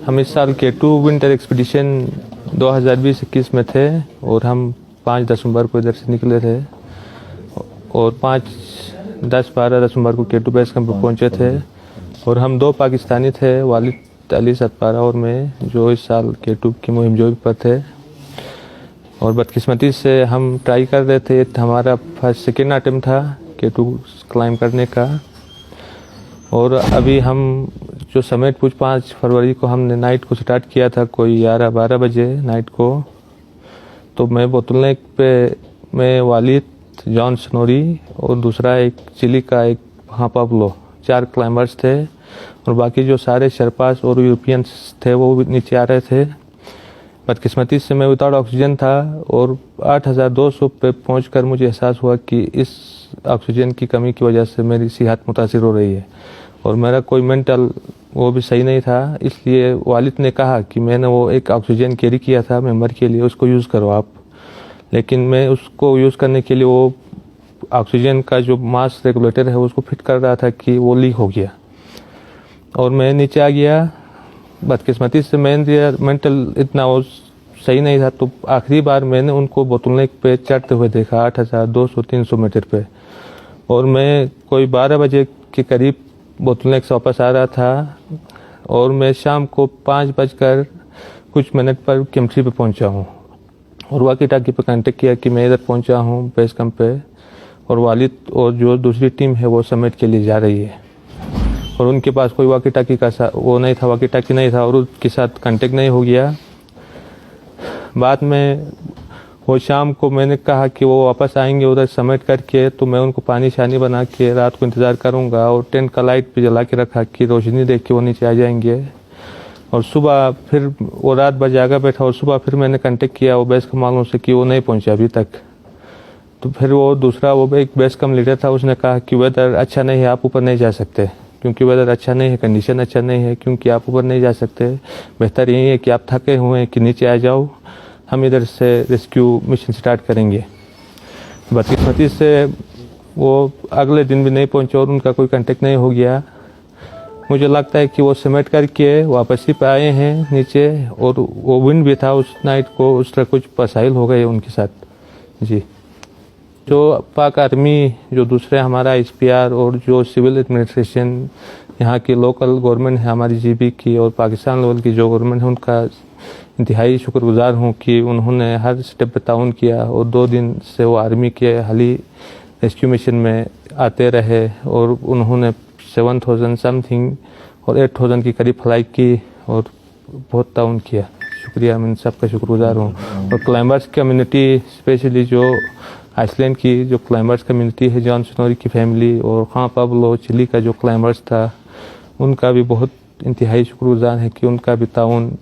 हम इस साल K2 विंटर एक्सपीडिशन 2020-21 में थे और हम 5 दिसंबर को इधर से निकले थे और 5-10-12 दिसंबर को K2 बेस कैंप पर पहुंचे थे और हम 2 पाकिस्तानी थे, वालिद अली सतपारा और मैं, जो इस साल K2 की मुहिम जोई पर थे। और बदकिस्मती से हम ट्राई कर रहे थे, हमारा सेकेंड अटेम्प्ट था K2 क्लाइंब करने का। और अभी हम जो समिट कुछ 5 फरवरी को हमने नाइट को स्टार्ट किया था, कोई 11-12 बजे नाइट को। तो मैं बोतलनेक पे मैं वालिद, जॉन स्नोरी और दूसरा एक चिली का एक पाब्लो, 4 क्लाइंबर्स थे और बाकी जो सारे शर्पास और यूरोपियंस थे वो भी नीचे आ रहे थे। बदकिस्मती से मैं विदाउट ऑक्सीजन था और 8200 पे पहुंचकर मुझे एहसास हुआ कि इस ऑक्सीजन की कमी की वजह से मेरी सेहत मुतासिर हो रही है और मेरा कोई मेंटल वो भी सही नहीं था। इसलिए वालिद ने कहा कि मैंने वो एक ऑक्सीजन कैरी किया था मेंबर के लिए, उसको यूज़ करो आप। लेकिन मैं उसको यूज़ करने के लिए वो ऑक्सीजन का जो मास रेगुलेटर है उसको फिट कर रहा था कि वो लीक हो गया और मैं नीचे आ गया। बदकिस्मती से मेंटल इतना वो सही नहीं था, तो आखिरी बार मैंने उनको बोतलनेक पे चढ़ते हुए देखा 8200-300 मीटर पे। और मैं कोई 12 बजे के करीब बोतलनेक से वापस आ रहा था और मैं शाम को 5 बजकर कुछ मिनट पर केम्ट्री पे पहुंचा हूं और वाकी टाकी पे कांटेक्ट किया कि मैं इधर पहुंचा हूं बेस कैंप पे और वालिद और जो दूसरी टीम है वो समिट के लिए जा रही है। और उनके पास कोई वाकी टाकी का वो नहीं था, वाकी टाकी नहीं था और उसके साथ कांटेक्ट नहीं हो गया। बाद में वो शाम को मैंने कहा कि वो वापस आएंगे उधर समिट करके, तो मैं उनको पानी शानी बना के रात को इंतज़ार करूंगा और टेंट का लाइट भी जला के रखा कि रोशनी देख के वो नीचे आ जाएंगे। और सुबह फिर वो रात भर जागा बैठा और सुबह फिर मैंने कांटेक्ट किया वो बेस कैंप वालों से कि वो नहीं पहुंचे अभी तक। तो फिर वो दूसरा वो एक बेस कैंप लीडर था, उसने कहा कि वेदर अच्छा नहीं है, आप ऊपर नहीं जा सकते, क्योंकि वेदर अच्छा नहीं है, कंडीशन अच्छा नहीं है, क्योंकि आप ऊपर नहीं जा सकते। बेहतर यही है कि आप थके हुए हैं कि नीचे आ जाओ, हम इधर से रेस्क्यू मिशन स्टार्ट करेंगे। बदकिस्मती से वो अगले दिन भी नहीं पहुंचे और उनका कोई कांटेक्ट नहीं हो गया। मुझे लगता है कि वो समिट करके वापस ही पे आए हैं नीचे और वो विंड भी था उस नाइट को, उस तरह कुछ मसाइल हो गए उनके साथ जी। जो पाक आर्मी, जो दूसरे हमारा SPR और जो सिविल एडमिनिस्ट्रेशन, यहाँ की लोकल गवर्नमेंट है हमारी GB की और पाकिस्तान लेवल की जो गवर्नमेंट है, उनका इंतहाई शुक्रगुजार हूँ कि उन्होंने हर स्टेप पे ताउन किया और 2 दिन से वो आर्मी के हाली रेस्क्यू मिशन में आते रहे और उन्होंने 7000 समथिंग और 8000 की करीब फ्लाई की और बहुत ताउन किया। शुक्रिया, मैं सबका शुक्रगुजार हूँ। और क्लाइंबर्स कम्युनिटी, स्पेशली जो आइसलैंड की जो क्लाइंबर्स कम्युनिटी है, जॉन स्नोरी की फैमिली और पाब्लो चिली का जो क्लाइंबर्स था, उनका भी बहुत इंतहाई शुक्रगुजार है कि उनका भी ताउन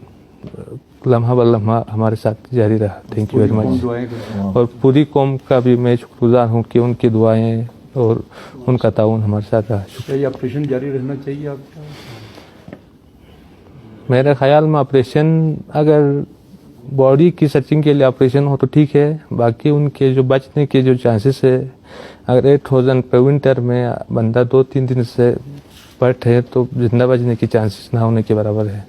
लम्हा ब लम्हा हमारे साथ जारी रहा। Thank you very much. और पूरी कौम का भी मैं शुक्रगुजार हूँ कि उनकी दुआएं और उनका ताउन हमारे साथ रहा। ये ऑपरेशन जारी रहना चाहिए आपका? मेरे ख्याल में ऑपरेशन अगर बॉडी की सर्चिंग के लिए ऑपरेशन हो तो ठीक है, बाकी उनके जो बचने के जो चांसेस है, अगर 8000 पे विंटर में बंदा 2-3 दिन से बैठे तो जिंदा बचने की चांसेस ना होने के बराबर है।